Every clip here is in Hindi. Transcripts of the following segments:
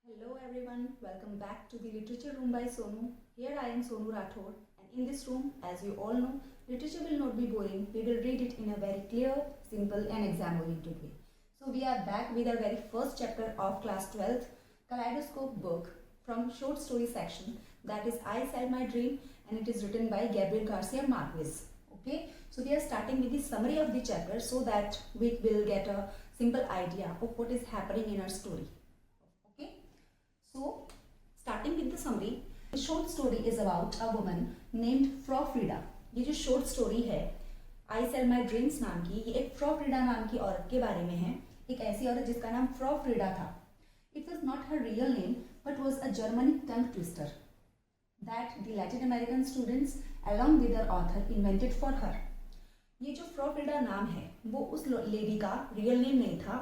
Hello everyone, welcome back to the Literature Room by Sonu. Here I am Sonu Rathod, and in this room, as you all know, literature will not be boring. We will read it in a very clear, simple and exam-oriented way. So we are back with our very first chapter of class 12th, Kaleidoscope book from short story section, that is I Sell My Dream, and it is written by Gabriel Garcia Marquez. Okay, so we are starting with the summary of the chapter so that we will get a simple idea of what is happening in our story. So, starting with the summary, the short story is about a woman named Frau Frida. ये जो short story है I Sell My Dreams नाम की, ये एक फ्रॉ फ्रीडा नाम की औरत के बारे में है. एक ऐसी औरत जिसका नाम फ्रॉ फ्रीडा था. It was not her real name but was a Germanic tongue twister that the Latin American students along with their author invented for her. ये जो फ्रॉ फ्रीडा नाम है वो उस लेडी का रियल नेम नहीं था.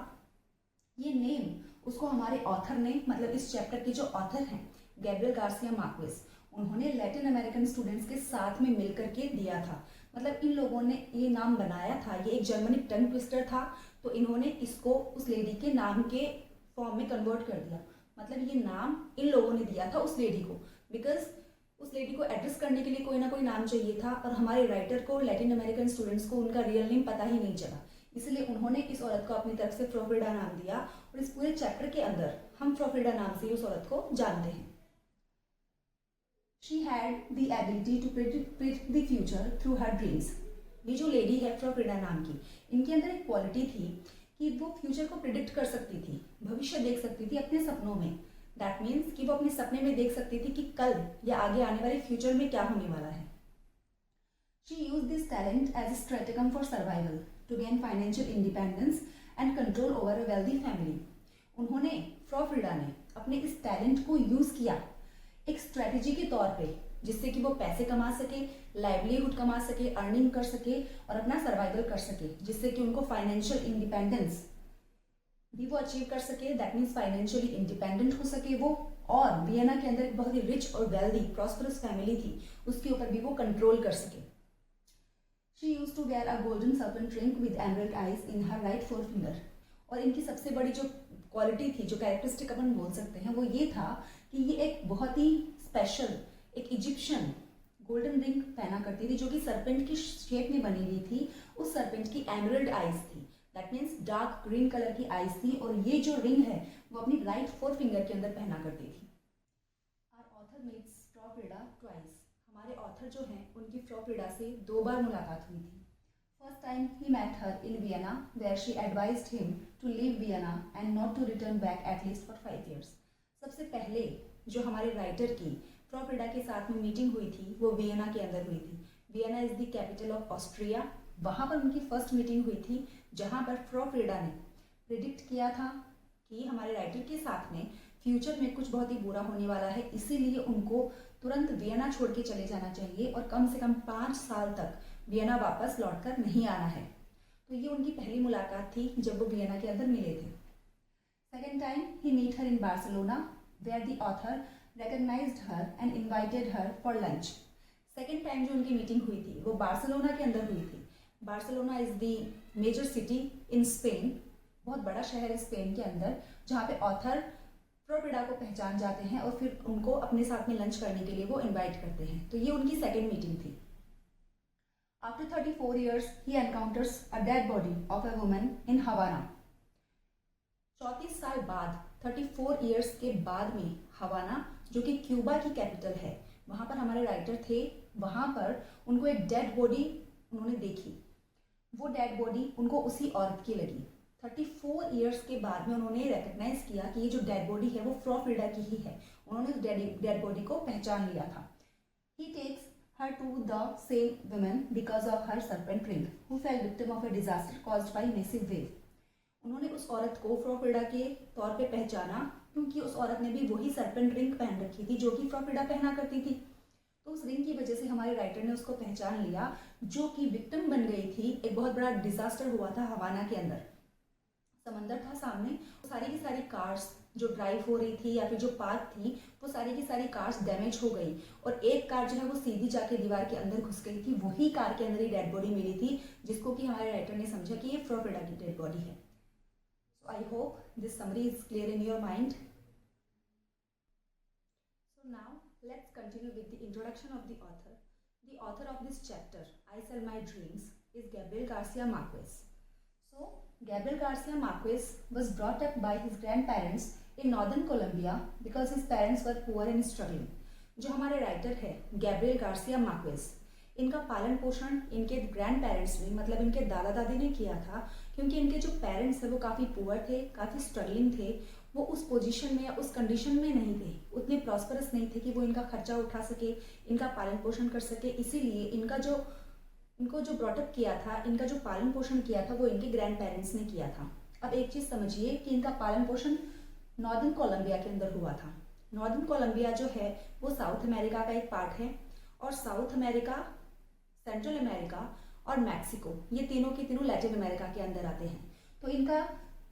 ये नेम उसको हमारे ऑथर ने, मतलब इस चैप्टर के जो ऑथर हैं गैब्रियल गार्सिया मार्क्वेज, उन्होंने लैटिन अमेरिकन स्टूडेंट्स के साथ में मिलकर के दिया था. मतलब इन लोगों ने ये नाम बनाया था. ये एक जर्मनिक टंग ट्विस्टर था, तो इन्होंने इसको उस लेडी के नाम के फॉर्म में कन्वर्ट कर दिया. मतलब ये नाम इन लोगों ने दिया था उस लेडी को, बिकॉज उस लेडी को एड्रेस करने के लिए कोई ना कोई नाम चाहिए था, और हमारे राइटर को, लैटिन अमेरिकन स्टूडेंट्स को उनका रियल नेम पता ही नहीं चला. इसलिए उन्होंने इस औरत को अपनी तरफ से फ्रॉ फ्रीडा नाम दिया, और इस पूरे चैप्टर के अंदर हम फ्रॉ फ्रीडा नाम से उस औरत को जानते हैं. She had the ability to predict the future through her dreams. ये जो लेडी है फ्रॉ फ्रीडा नाम की, इनके अंदर एक क्वालिटी थी कि वो फ्यूचर को प्रिडिक्ट कर सकती थी, भविष्य देख सकती थी अपने सपनों में. दैट मीन्स कि वो अपने सपने में देख सकती थी कि कल या आगे आने वाले फ्यूचर में क्या होने वाला है. She used this talent as a strategem for survival, to gain financial independence and control over a wealthy family. उन्होंने, फ्रॉ फ्रीडा ने, अपने इस टैलेंट को यूज किया एक स्ट्रेटेजी के तौर पे, जिससे कि वो पैसे कमा सके, लाइवलीहुड कमा सके, अर्निंग कर सके और अपना सर्वाइवल कर सके, जिससे कि उनको फाइनेंशियल इंडिपेंडेंस भी वो अचीव कर सके. दैट मीन्स फाइनेंशियली इंडिपेंडेंट हो सके वो, और वियना के अंदर एक बहुत ही रिच और वेल्दी प्रॉस्परस फैमिली थी, उसके ऊपर भी वो कंट्रोल कर सके. She used to wear a golden serpent ring with emerald eyes in her right forefinger. और इनकी सबसे बड़ी जो क्वालिटी थी, जो कैरेक्टरिस्टिक अपन बोल सकते हैं, वो ये था कि ये एक बहुत ही स्पेशल, एक इजिप्शियन गोल्डन रिंग पहना करती थी, जो कि सरपेंट की शेप में बनी हुई थी. उस सरपेंट की एमरल्ड आइज थी. That means dark green colour की आइज थी, और ये जो रिंग है वो अपनी राइट फोर फिंगर के अंदर पहना करती थी. Our author meets Frau Frida twice. हमारे ऑथर जो हैं उनकी फ्रॉ फ्रीडा से 2 बार मुलाकात हुई थी. फर्स्ट टाइम ही met her in Vienna, where she advised him to leave Vienna and not to return back at least for 5 years. सबसे पहले जो हमारे राइटर की फ्रॉ फ्रीडा के साथ में मीटिंग हुई थी वो वियना के अंदर हुई थी. Vienna is the capital of Austria. वहाँ पर उनकी फर्स्ट मीटिंग हुई थी, जहाँ पर फ्रॉ फ्रीडा ने प्रिडिक्ट किया था कि हमारे राइटर के साथ में फ्यूचर में कुछ बहुत ही बुरा होने वाला है, इसीलिए उनको तुरंत वियना छोड़ के चले जाना चाहिए और कम से कम 5 साल तक वियना वापस लौटकर नहीं आना है. तो ये उनकी पहली मुलाकात थी जब वो वियना के अंदर मिले थे. सेकेंड टाइम ही meet her in Barcelona, where the author recognised her and invited her for lunch. Second time जो उनकी मीटिंग हुई थी वो बार्सिलोना के अंदर हुई थी. Barcelona is the major city in Spain, बहुत बड़ा शहर है स्पेन के अंदर, जहाँ पे ऑथर फ्रॉ फ्रीडा को पहचान जाते हैं और फिर उनको अपने साथ में लंच करने के लिए वो इनवाइट करते हैं. तो ये उनकी सेकेंड मीटिंग थी. After 34 years he encounters a dead body of a woman in Havana. 34 साल बाद, 34 years के बाद में हवाना, जो कि क्यूबा की कैपिटल है, वहाँ पर हमारे राइटर थे. वहाँ पर उनको एक डेड बॉडी उन्होंने देखी. वो डेड बॉडी उनको उसी औरत की लगी. 34 years के बाद में उन्होंने रिकग्नाइज किया कि ये जो डेड बॉडी है वो फ्रॉ फ्रीडा की ही है. उन्होंने उस डेड बॉडी को पहचान लिया था. He takes her to the same woman because of her serpent ring who fell victim of a disaster caused by massive wave. उन्होंने उस औरत को फ्रॉ फ्रीडा के तौर पे पहचाना क्योंकि उस औरत ने भी वही सर्पेंट रिंग पहन रखी थी जो कि फ्रॉ फ्रीडा पहना करती थी. तो उस रिंग की वजह से हमारे राइटर ने उसको पहचान लिया, जो कि विक्टिम बन गई थी. एक बहुत बड़ा डिजास्टर हुआ था हवाना के अंदर, समंदर था सामने, सारी की सारी कार्स जो ड्राइव हो रही थी या फिर जो पार्क थी, वो सारी की सारी कार्स डैमेज हो गई, और एक कार जो है वो सीधी जाके दीवार के अंदर घुस गई थी. वही कार के अंदर ही डेड बॉडी मिली थी, जिसको कि हमारे राइटर ने समझा कि ये फ्रॉ फ्रीडा की डेड बॉडी है. So I hope this summary is clear in your mind. Let's continue with the introduction of the author. The author of this chapter, I Sell My Dreams, is Gabriel Garcia Marquez. So, Gabriel Garcia Marquez was brought up by his grandparents in northern Colombia because his parents were poor and struggling. जो हमारे राइटर है गैब्रियल गार्सिया मार्क्वेज, इनका पालन पोषण इनके ग्रैंड पेरेंट्स ने मतलब इनके दादा दादी ने किया था, क्योंकि इनके जो पेरेंट्स थे वो काफ़ी पुअर थे, काफ़ी स्ट्रगलिंग थे, वो उस पोजीशन में या उस कंडीशन में नहीं थे, उतने प्रॉस्परस नहीं थे कि वो इनका खर्चा उठा सके, इनका पालन पोषण कर सके। इसीलिए इनको जो ब्रॉटअप किया था, इनका जो पालन पोषण किया था वो इनके ग्रैंड पेरेंट्स ने किया था। अब एक चीज़ समझिए कि इनका पालन पोषण नॉर्दर्न कोलंबिया के अंदर हुआ था। नॉर्दर्न कोलंबिया जो है वो साउथ अमेरिका का एक पार्ट है, और साउथ अमेरिका, सेंट्रल अमेरिका और मैक्सिको, ये तीनों के तीनों लैटिन अमेरिका के अंदर आते हैं। तो इनका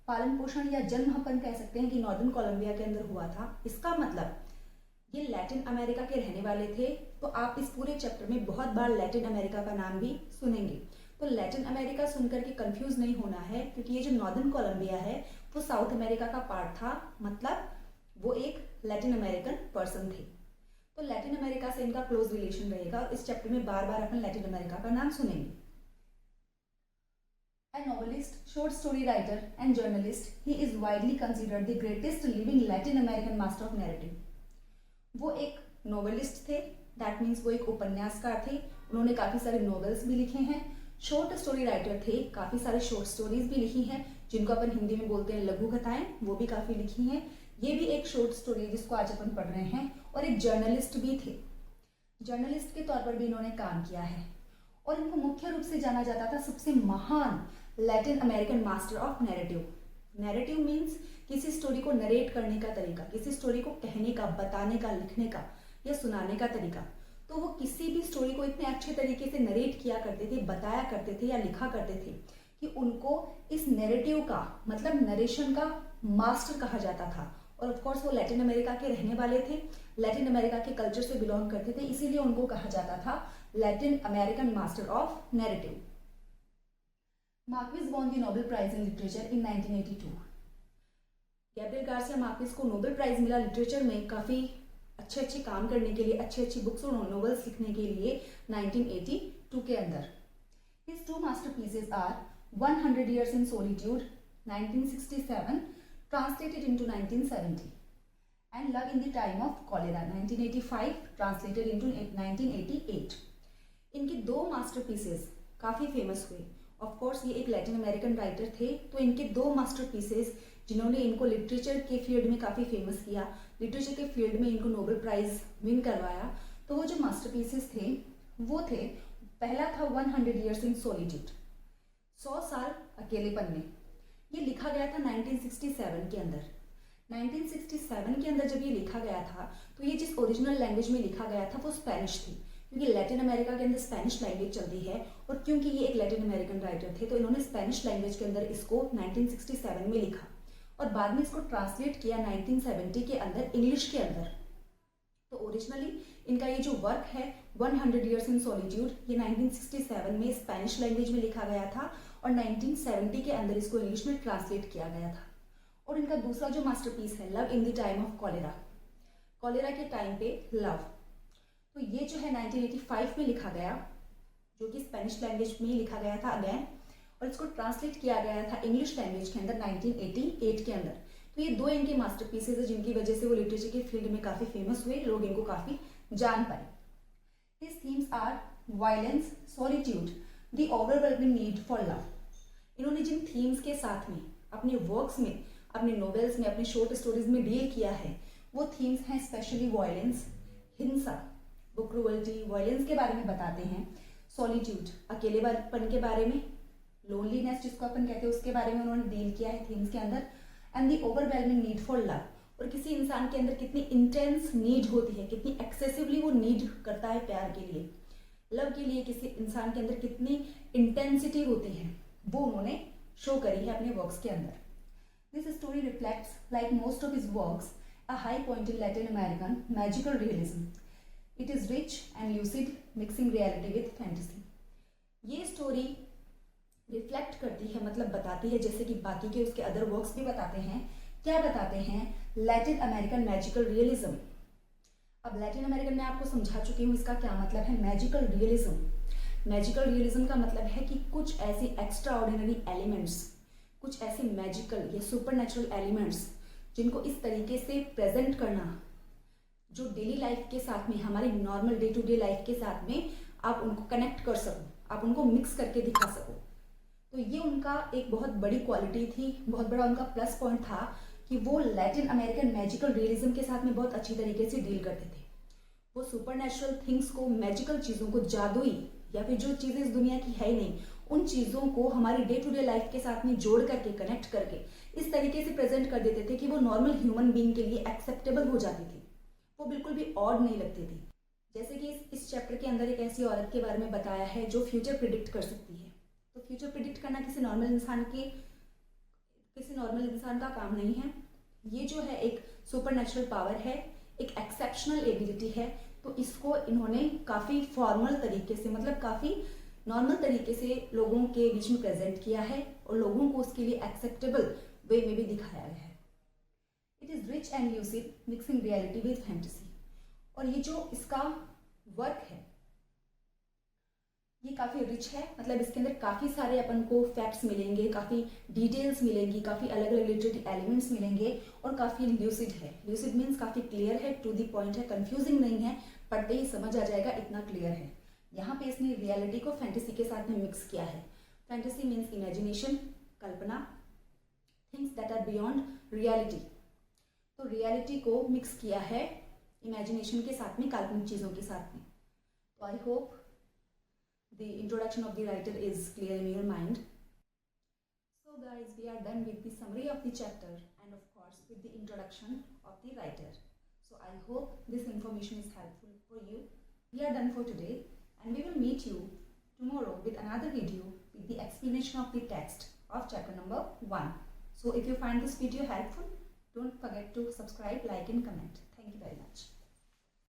पालन पोषण या जन्म अपन कह सकते हैं कि नॉर्दर्न कोलंबिया के अंदर हुआ था। इसका मतलब ये लैटिन अमेरिका के रहने वाले थे। तो आप इस पूरे चैप्टर में बहुत बार लैटिन अमेरिका का नाम भी सुनेंगे। तो लैटिन अमेरिका सुनकर के कंफ्यूज नहीं होना है, क्योंकि ये जो नॉर्दर्न कोलंबिया है वो साउथ अमेरिका का पार्ट था, मतलब वो एक लैटिन अमेरिकन पर्सन थे। तो लैटिन अमेरिका से इनका क्लोज रिलेशन रहेगा, और इस चैप्टर में बार बार अपन लैटिन अमेरिका का नाम सुनेंगे। A novelist, short story writer and journalist, he is widely considered the greatest living Latin American master of narrative. वो एक नोवेलिस्ट थे, दैट मीन्स वो एक उपन्यासकार थे, उन्होंने काफ़ी सारे नॉवेल्स भी लिखे हैं। शॉर्ट स्टोरी राइटर थे, काफ़ी सारे शॉर्ट स्टोरीज भी लिखी हैं, जिनको अपन हिंदी में बोलते हैं लघु कथाएं, वो भी काफ़ी लिखी हैं। ये भी एक शॉर्ट स्टोरी जिसको आज अपन पढ़ रहे हैं। और एक जर्नलिस्ट भी थे, जर्नलिस्ट के तौर पर भी इन्होंने काम किया है, और इनको मुख्य रूप से जाना जाता था सबसे महान Latin American master of narrative. Narrative means किसी स्टोरी को नरेट करने का तरीका, किसी स्टोरी को कहने का, बताने का, लिखने का या सुनाने का तरीका। तो वो किसी भी स्टोरी को इतने अच्छे तरीके से नरेट किया करते थे, बताया करते थे या लिखा करते थे कि उनको इस नैरेटिव का मतलब नरेशन का मास्टर कहा जाता था। और ऑफ कोर्स वो लैटिन अमेरिका के रहने वाले थे, लैटिन अमेरिका के कल्चर से बिलोंग करते थे, इसीलिए उनको कहा जाता था Latin American master of narrative. Marquez won the Nobel prize in literature in 1982। Gabriel Garcia Marquez को नोबेल प्राइज मिला लिटरेचर में काफ़ी अच्छे अच्छे काम करने के लिए, अच्छी अच्छी बुक्स और नॉवेल्स लिखने के लिए 1982 के अंदर। His two masterpieces are 100 Years in Solitude 1967 translated into 1970 and Love in the Time of Cholera 1985 translated into 1988। इनके दो मास्टरपीसेस काफ़ी फेमस हुए। ऑफ कोर्स ये एक लैटिन अमेरिकन राइटर थे, तो इनके दो मास्टरपीसेस जिन्होंने इनको लिटरेचर के फील्ड में काफ़ी फेमस किया, लिटरेचर के फील्ड में इनको नोबेल प्राइज विन करवाया। तो वो जो मास्टरपीसेस थे वो थे, पहला था 100 Years in Solitude, 100 साल अकेलेपन में। ये लिखा गया था 1967 के अंदर। 1967 के अंदर जब ये लिखा गया था तो ये जिस ओरिजिनल लैंग्वेज में लिखा गया था वो स्पेनिश थी, क्योंकि लैटिन अमेरिका के अंदर स्पेनिश लैंग्वेज चलती है, और क्योंकि ये एक लैटिन अमेरिकन राइटर थे तो इन्होंने स्पेनिश लैंग्वेज के अंदर इसको 1967 में लिखा, और बाद में इसको ट्रांसलेट किया 1970 के अंदर इंग्लिश के अंदर। तो ओरिजिनली इनका ये जो वर्क है 100 Years in Solitude, ये 1967 में स्पेनिश लैंग्वेज में लिखा गया था, और 1970 के अंदर इसको इंग्लिश में ट्रांसलेट किया गया था। और इनका दूसरा जो मास्टरपीस है love in the time of cholera, cholera के टाइम पे लव, तो ये जो है 1985 में लिखा गया, जो कि स्पेनिश लैंग्वेज में लिखा गया था अगेन, और इसको ट्रांसलेट किया गया था इंग्लिश लैंग्वेज के अंदर 1988 के अंदर। तो ये दो इनके मास्टरपीसेस है जिनकी वजह से वो लिटरेचर के फील्ड में काफ़ी फेमस हुए, लोग इनको काफ़ी जान पाए। His themes are violence, solitude, the overwhelming need for love। इन्होंने जिन थीम्स के साथ में अपने वर्क्स में, अपने नॉवेल्स में, अपने शॉर्ट स्टोरीज में डील किया है, वो थीम्स हैं स्पेशली वॉयलेंस, हिंसा, वो क्रूअल्टी, वॉयलेंस के बारे में बताते हैं, सॉलिट्यूड, अकेलेपन के बारे में, लोनलीनेस जिसको अपन कहते हैं उसके बारे में उन्होंने डील किया है थीम्स के अंदर, and the overwhelming need for love, और किसी इंसान के अंदर कितनी इंटेंस नीड होती है, कितनी एक्सेसिवली वो नीड करता है प्यार के लिए, लव के लिए किसी इंसान के अंदर कितनी इंटेंसिटी होती है, वो उन्होंने शो करी है अपने वर्क्स के अंदर। This story reflects, like most of his works, a high point in Latin American magical realism. It is rich and lucid, mixing reality with fantasy. ये स्टोरी रिफ्लेक्ट करती है, मतलब बताती है, जैसे कि बाकी के उसके अदर वर्क्स भी बताते हैं। क्या बताते हैं? Latin American magical realism. अब लैटिन अमेरिकन में आपको समझा चुकी हूँ इसका क्या मतलब है। मैजिकल रियलिज्म, मैजिकल रियलिज्म का मतलब है कि कुछ ऐसी एक्स्ट्रा ऑर्डिनरी एलिमेंट्स, कुछ ऐसे मैजिकल या सुपर नेचुरल एलिमेंट्स जिनको इस तरीके से प्रेजेंट करना जो डेली लाइफ के साथ में, हमारी normal day to day life के साथ में आप उनको कनेक्ट कर सको, आप उनको मिक्स करके दिखा सको। तो ये उनका एक बहुत बड़ी क्वालिटी थी, बहुत बड़ा उनका प्लस पॉइंट था कि वो लैटिन अमेरिकन मैजिकल रियलिज्म के साथ में बहुत अच्छी तरीके से डील करते थे। वो सुपर नेचुरल थिंग्स को, मैजिकल चीज़ों को, जादुई या फिर जो चीज़ें इस दुनिया की है ही नहीं, उन चीज़ों को हमारी डे टू डे लाइफ के साथ में जोड़ करके, कनेक्ट करके इस तरीके से प्रेजेंट कर देते थे कि वो नॉर्मल ह्यूमन बीइंग के लिए एक्सेप्टेबल हो जाती थी, वो बिल्कुल भी ऑड नहीं लगती थी। जैसे कि इस चैप्टर के अंदर एक ऐसी औरत के बारे में बताया है जो फ्यूचर प्रिडिक्ट कर सकती है। तो फ्यूचर प्रिडिक्ट करना किसी नॉर्मल इंसान का काम नहीं है। ये जो है एक सुपर नेचुरल पावर है, एक एक्सेप्शनल एबिलिटी है। तो इसको इन्होंने काफ़ी फॉर्मल तरीके से, मतलब काफ़ी नॉर्मल तरीके से लोगों के बीच में प्रेजेंट किया है और लोगों को उसके लिए एक्सेप्टेबल वे में भी दिखाया गया है। It is rich and lucid, mixing reality with fantasy. और ये जो इसका वर्क है ये काफ़ी रिच है, मतलब इसके अंदर काफ़ी सारे अपन को फैक्ट्स मिलेंगे, काफ़ी डिटेल्स मिलेंगी, काफ़ी अलग अलग लिटरेरी एलिमेंट्स मिलेंगे और काफ़ी ल्यूसिड है। ल्यूसिड मीन्स काफ़ी क्लियर है, टू द पॉइंट है, कंफ्यूजिंग नहीं है, पढ़ते ही समझ आ जाएगा, इतना क्लियर है। यहाँ पे इसने रियलिटी को फैंटेसी के साथ में मिक्स किया है। फैंटेसी मीन्स इमेजिनेशन, कल्पना, things that are beyond reality. तो रियलिटी को मिक्स किया है इमेजिनेशन के साथ में, काल्पनिक चीज़ों के साथ में। तो I hope the introduction of the writer is clear in your mind. So guys, we are done with the summary of the chapter and of course with the introduction of the writer. So I hope this information is helpful for you. We are done for today and we will meet you tomorrow with another video with the explanation of the text of chapter number 1. So if you find this video helpful, don't forget to subscribe, like and comment. Thank you very much.